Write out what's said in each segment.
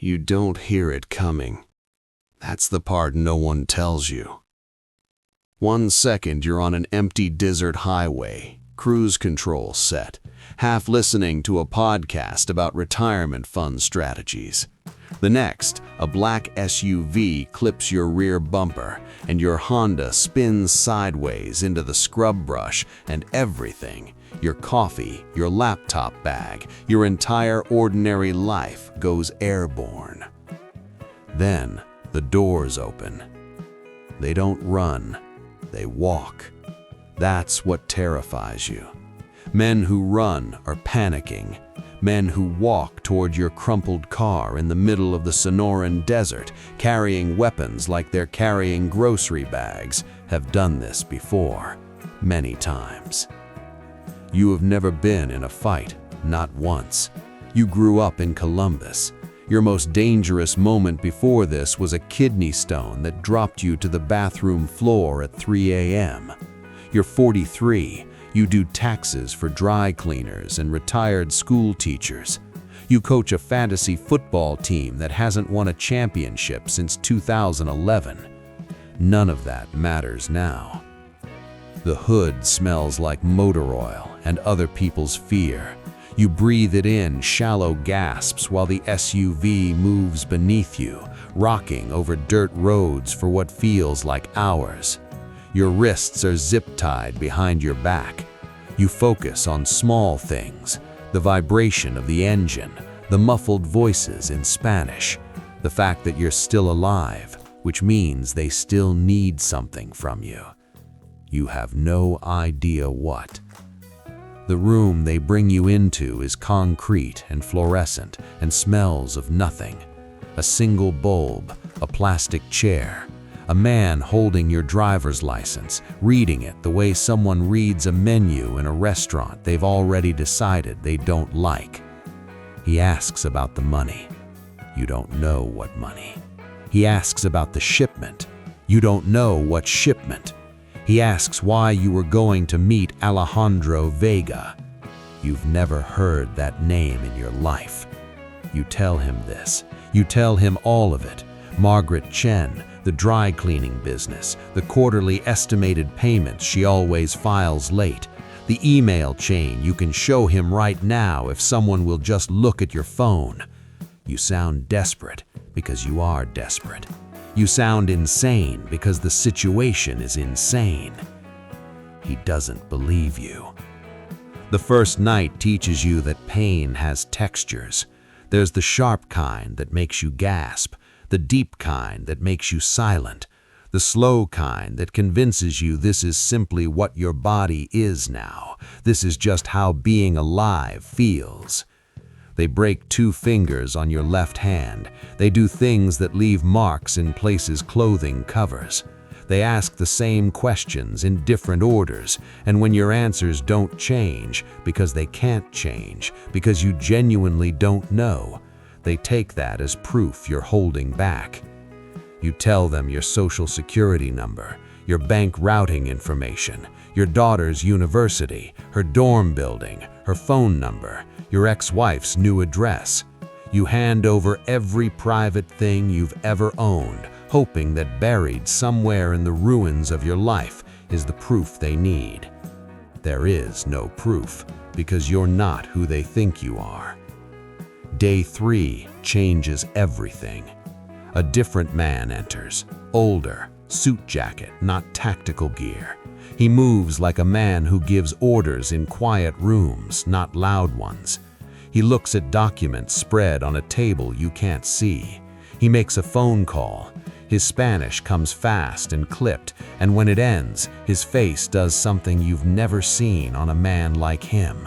You don't hear it coming. That's the part no one tells you. 1 second you're on an empty desert highway, cruise control set, half listening to a podcast about retirement fund strategies. The next, a black SUV clips your rear bumper and your Honda spins sideways into the scrub brush and everything, your coffee, your laptop bag, your entire ordinary life goes airborne. Then the doors open. They don't run, they walk. That's what terrifies you. Men who run are panicking. Men who walk toward your crumpled car in the middle of the Sonoran Desert, carrying weapons like they're carrying grocery bags, have done this before, many times. You have never been in a fight, not once. You grew up in Columbus. Your most dangerous moment before this was a kidney stone that dropped you to the bathroom floor at 3 a.m. You're 43. You do taxes for dry cleaners and retired school teachers. You coach a fantasy football team that hasn't won a championship since 2011. None of that matters now. The hood smells like motor oil and other people's fear. You breathe it in shallow gasps while the SUV moves beneath you, rocking over dirt roads for what feels like hours. Your wrists are zip-tied behind your back. You focus on small things, the vibration of the engine, the muffled voices in Spanish, the fact that you're still alive, which means they still need something from you. You have no idea what. The room they bring you into is concrete and fluorescent and smells of nothing. A single bulb, a plastic chair, a man holding your driver's license, reading it the way someone reads a menu in a restaurant they've already decided they don't like. He asks about the money. You don't know what money. He asks about the shipment. You don't know what shipment. He asks why you were going to meet Alejandro Vega. You've never heard that name in your life. You tell him this. You tell him all of it. Margaret Chen, the dry cleaning business, the quarterly estimated payments she always files late, the email chain you can show him right now if someone will just look at your phone. You sound desperate because you are desperate. You sound insane because the situation is insane. He doesn't believe you. The first night teaches you that pain has textures. There's the sharp kind that makes you gasp, the deep kind that makes you silent, the slow kind that convinces you this is simply what your body is now. This is just how being alive feels. They break 2 fingers on your left hand. They do things that leave marks in places clothing covers. They ask the same questions in different orders, and when your answers don't change, because they can't change, because you genuinely don't know, they take that as proof you're holding back. You tell them your social security number, your bank routing information, your daughter's university, her dorm building, her phone number, your ex-wife's new address. You hand over every private thing you've ever owned, hoping that buried somewhere in the ruins of your life is the proof they need. There is no proof, because you're not who they think you are. Day 3 changes everything. A different man enters, older, suit jacket, not tactical gear. He moves like a man who gives orders in quiet rooms, not loud ones. He looks at documents spread on a table you can't see. He makes a phone call. His Spanish comes fast and clipped, and when it ends, his face does something you've never seen on a man like him.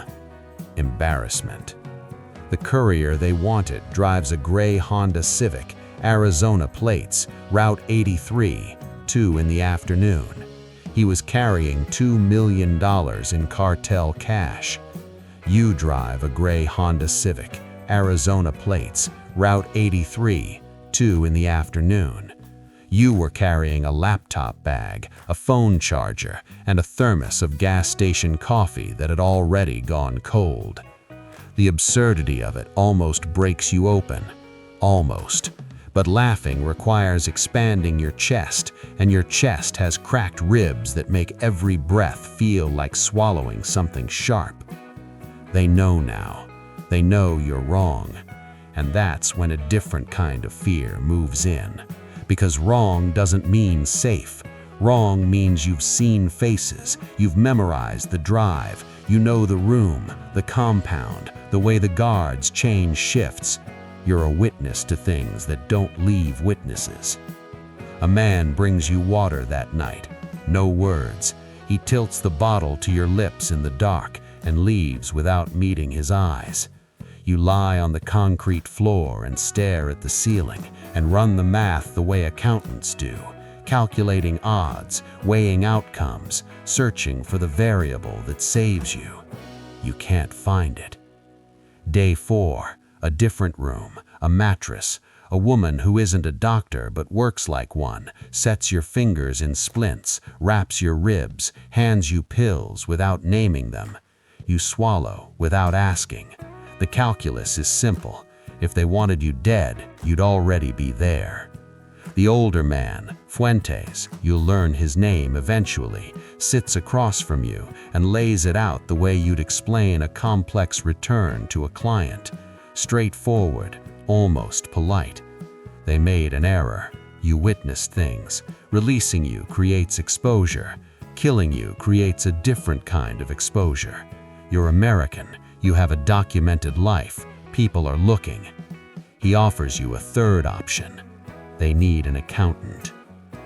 Embarrassment. The courier they wanted drives a gray Honda Civic, Arizona plates, Route 83, 2 in the afternoon. He was carrying $2 million in cartel cash. You drive a gray Honda Civic, Arizona plates, Route 83, 2 in the afternoon. You were carrying a laptop bag, a phone charger, and a thermos of gas station coffee that had already gone cold. The absurdity of it almost breaks you open. Almost. But laughing requires expanding your chest, and your chest has cracked ribs that make every breath feel like swallowing something sharp. They know now. They know you're wrong. And that's when a different kind of fear moves in. Because wrong doesn't mean safe. Wrong means you've seen faces, you've memorized the drive, you know the room, the compound, the way the guards change shifts. You're a witness to things that don't leave witnesses. A man brings you water that night. No words. He tilts the bottle to your lips in the dark and leaves without meeting his eyes. You lie on the concrete floor and stare at the ceiling and run the math the way accountants do, calculating odds, weighing outcomes, searching for the variable that saves you. You can't find it. Day 4, a different room, a mattress, a woman who isn't a doctor but works like one, sets your fingers in splints, wraps your ribs, hands you pills without naming them. You swallow without asking. The calculus is simple. If they wanted you dead, you'd already be there. The older man, Fuentes, you'll learn his name eventually, sits across from you and lays it out the way you'd explain a complex return to a client. Straightforward, almost polite. They made an error. You witnessed things. Releasing you creates exposure. Killing you creates a different kind of exposure. You're American. You have a documented life. People are looking. He offers you a third option. They need an accountant.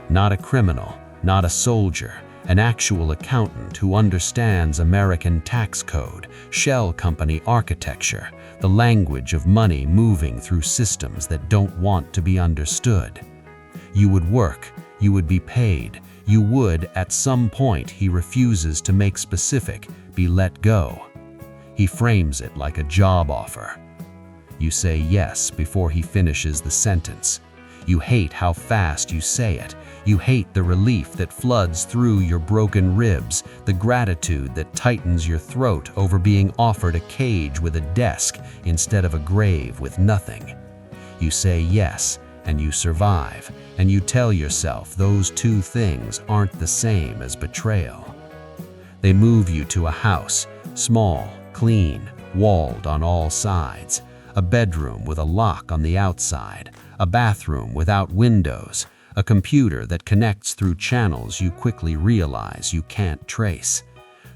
Not a criminal, not a soldier, an actual accountant who understands American tax code, shell company architecture, the language of money moving through systems that don't want to be understood. You would work, you would be paid, you would, at some point he refuses to make specific, be let go. He frames it like a job offer. You say yes before he finishes the sentence. You hate how fast you say it. You hate the relief that floods through your broken ribs, the gratitude that tightens your throat over being offered a cage with a desk instead of a grave with nothing. You say yes, and you survive, and you tell yourself those two things aren't the same as betrayal. They move you to a house, small, clean, walled on all sides, a bedroom with a lock on the outside, a bathroom without windows, a computer that connects through channels you quickly realize you can't trace.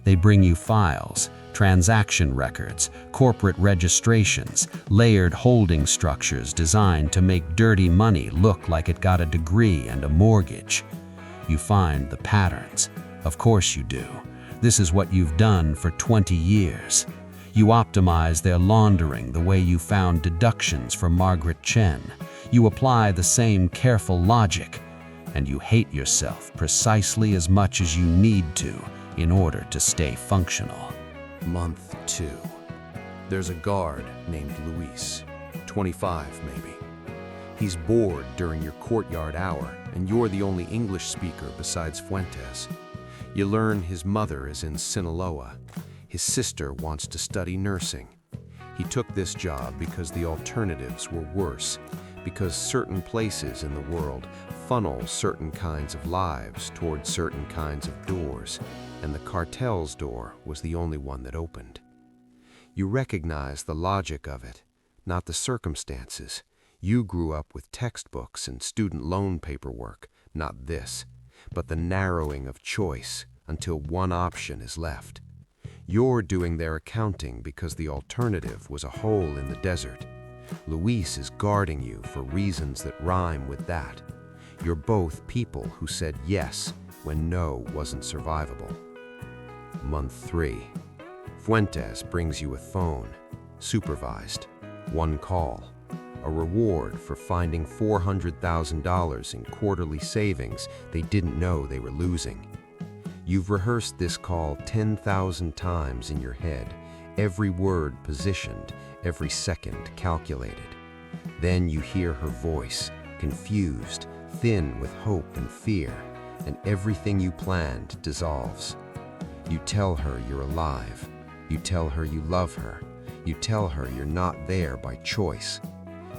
They bring you files, transaction records, corporate registrations, layered holding structures designed to make dirty money look like it got a degree and a mortgage. You find the patterns. Of course you do. This is what you've done for 20 years. You optimize their laundering the way you found deductions for Margaret Chen. You apply the same careful logic, and you hate yourself precisely as much as you need to in order to stay functional. Month 2. There's a guard named Luis, 25 maybe. He's bored during your courtyard hour, and you're the only English speaker besides Fuentes. You learn his mother is in Sinaloa. His sister wants to study nursing. He took this job because the alternatives were worse, because certain places in the world funnel certain kinds of lives toward certain kinds of doors, and the cartel's door was the only one that opened. You recognize the logic of it, not the circumstances. You grew up with textbooks and student loan paperwork, not this, but the narrowing of choice until one option is left. You're doing their accounting because the alternative was a hole in the desert. Luis is guarding you for reasons that rhyme with that. You're both people who said yes when no wasn't survivable. Month 3. Fuentes brings you a phone, supervised, one call, a reward for finding $400,000 in quarterly savings they didn't know they were losing. You've rehearsed this call 10,000 times in your head, every word positioned, every second calculated. Then you hear her voice, confused, thin with hope and fear, and everything you planned dissolves. You tell her you're alive. You tell her you love her. You tell her you're not there by choice.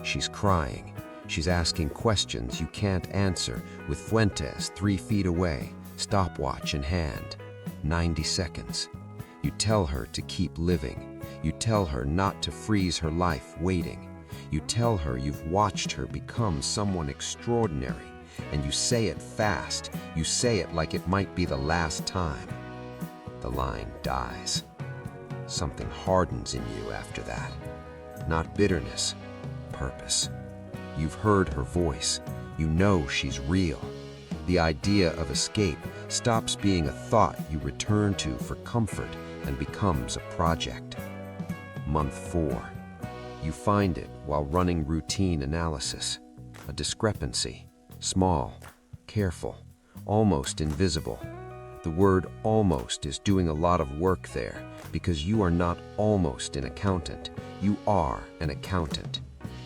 She's crying. She's asking questions you can't answer, with Fuentes 3 feet away, stopwatch in hand. 90 seconds. You tell her to keep living. You tell her not to freeze her life waiting. You tell her you've watched her become someone extraordinary, and you say it fast. You say it like it might be the last time. The line dies. Something hardens in you after that. Not bitterness, purpose. You've heard her voice. You know she's real. The idea of escape stops being a thought you return to for comfort and becomes a project. Month 4. You find it while running routine analysis. A discrepancy. Small, careful, almost invisible. The word almost is doing a lot of work there because you are not almost an accountant. You are an accountant.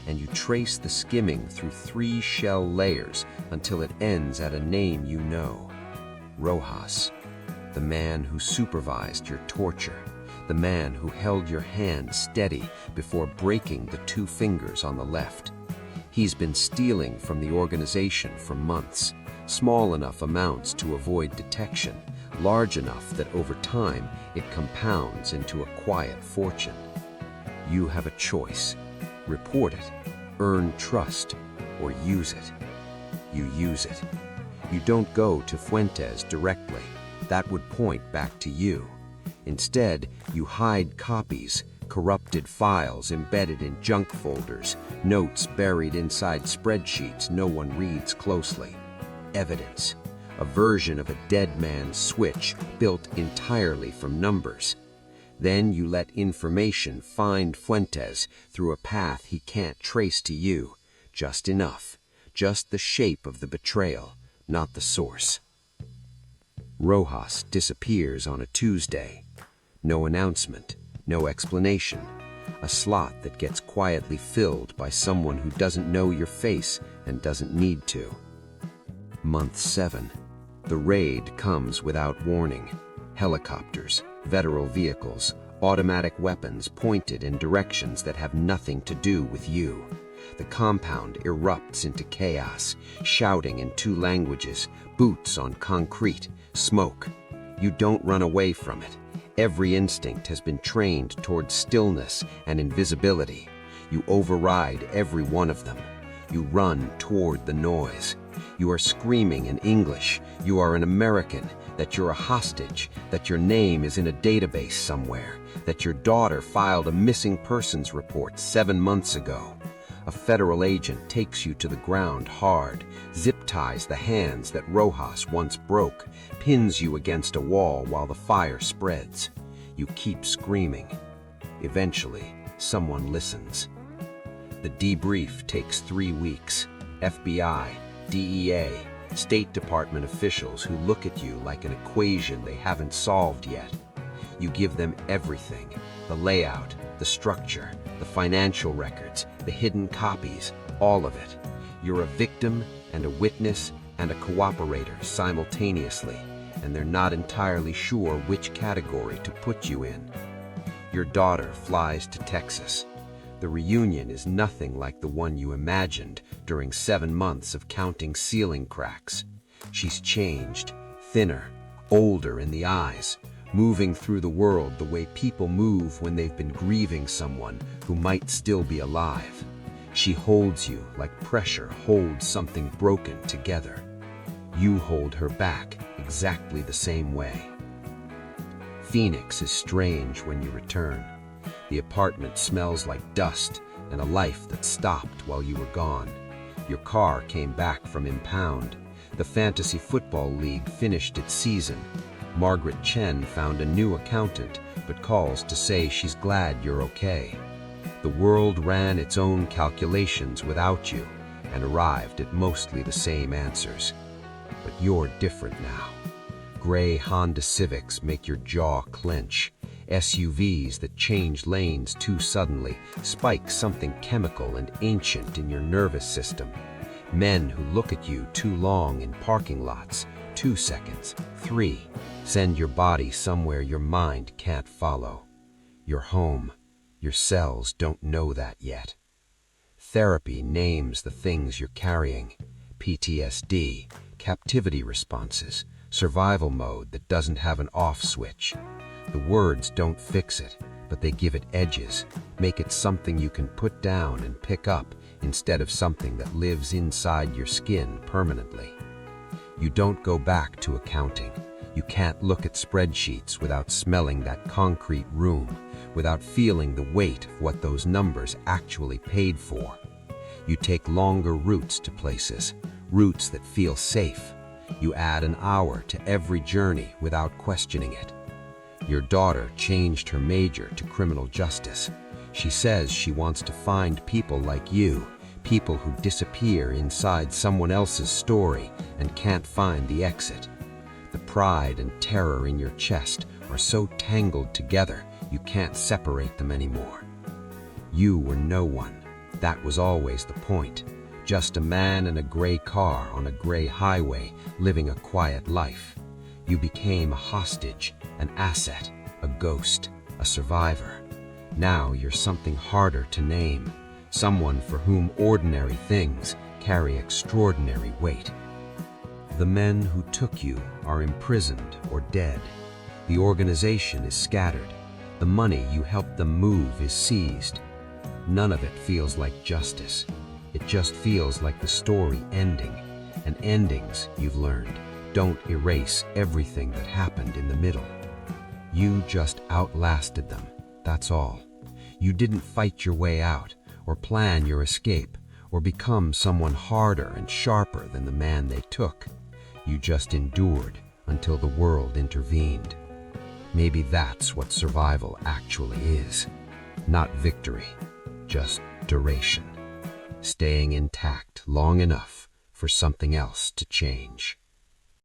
And you trace the skimming through 3 shell layers until it ends at a name you know. Rojas, the man who supervised your torture, the man who held your hand steady before breaking the 2 fingers on the left. He's been stealing from the organization for months, small enough amounts to avoid detection, large enough that over time it compounds into a quiet fortune. You have a choice. Report it, earn trust, or use it. You use it. You don't go to Fuentes directly. That would point back to you. Instead, you hide copies, corrupted files embedded in junk folders, notes buried inside spreadsheets no one reads closely. Evidence, a version of a dead man's switch built entirely from numbers. Then you let information find Fuentes through a path he can't trace to you, just enough, just the shape of the betrayal, not the source. Rojas disappears on a Tuesday. No announcement, no explanation. A slot that gets quietly filled by someone who doesn't know your face and doesn't need to. Month 7. The raid comes without warning. Helicopters, veteran vehicles, automatic weapons pointed in directions that have nothing to do with you. The compound erupts into chaos, shouting in 2 languages, boots on concrete, smoke. You don't run away from it. Every instinct has been trained towards stillness and invisibility. You override every one of them. You run toward the noise. You are screaming in English. You are an American, that you're a hostage, that your name is in a database somewhere, that your daughter filed a missing persons report 7 months ago. A federal agent takes you to the ground hard, zip ties the hands that Rojas once broke, pins you against a wall while the fire spreads. You keep screaming. Eventually, someone listens. The debrief takes 3 weeks. FBI, DEA, State Department officials who look at you like an equation they haven't solved yet. You give them everything, the layout, the structure, the financial records, the hidden copies, all of it. You're a victim and a witness and a cooperator simultaneously, and they're not entirely sure which category to put you in. Your daughter flies to Texas. The reunion is nothing like the one you imagined during 7 months of counting ceiling cracks. She's changed, thinner, older in the eyes, moving through the world the way people move when they've been grieving someone who might still be alive. She holds you like pressure holds something broken together. You hold her back exactly the same way. Phoenix is strange when you return. The apartment smells like dust and a life that stopped while you were gone. Your car came back from impound. The fantasy football league finished its season. Margaret Chen found a new accountant, but calls to say she's glad you're okay. The world ran its own calculations without you and arrived at mostly the same answers. But you're different now. Gray Honda Civics make your jaw clench. SUVs that change lanes too suddenly spike something chemical and ancient in your nervous system. Men who look at you too long in parking lots, 2 seconds, 3, send your body somewhere your mind can't follow. You're home. Your cells don't know that yet. Therapy names the things you're carrying: PTSD, captivity responses, survival mode that doesn't have an off switch. The words don't fix it, but they give it edges, make it something you can put down and pick up instead of something that lives inside your skin permanently. You don't go back to accounting. You can't look at spreadsheets without smelling that concrete room, without feeling the weight of what those numbers actually paid for. You take longer routes to places, routes that feel safe. You add an hour to every journey without questioning it. Your daughter changed her major to criminal justice. She says she wants to find people like you, people who disappear inside someone else's story and can't find the exit. The pride and terror in your chest are so tangled together you can't separate them anymore. You were no one. That was always the point. Just a man in a gray car on a gray highway living a quiet life. You became a hostage, an asset, a ghost, a survivor. Now you're something harder to name, someone for whom ordinary things carry extraordinary weight. The men who took you are imprisoned or dead. The organization is scattered. The money you helped them move is seized. None of it feels like justice. It just feels like the story ending. And endings, you've learned, don't erase everything that happened in the middle. You just outlasted them, that's all. You didn't fight your way out, or plan your escape, or become someone harder and sharper than the man they took. You just endured until the world intervened. Maybe that's what survival actually is. Not victory, just duration. Staying intact long enough for something else to change.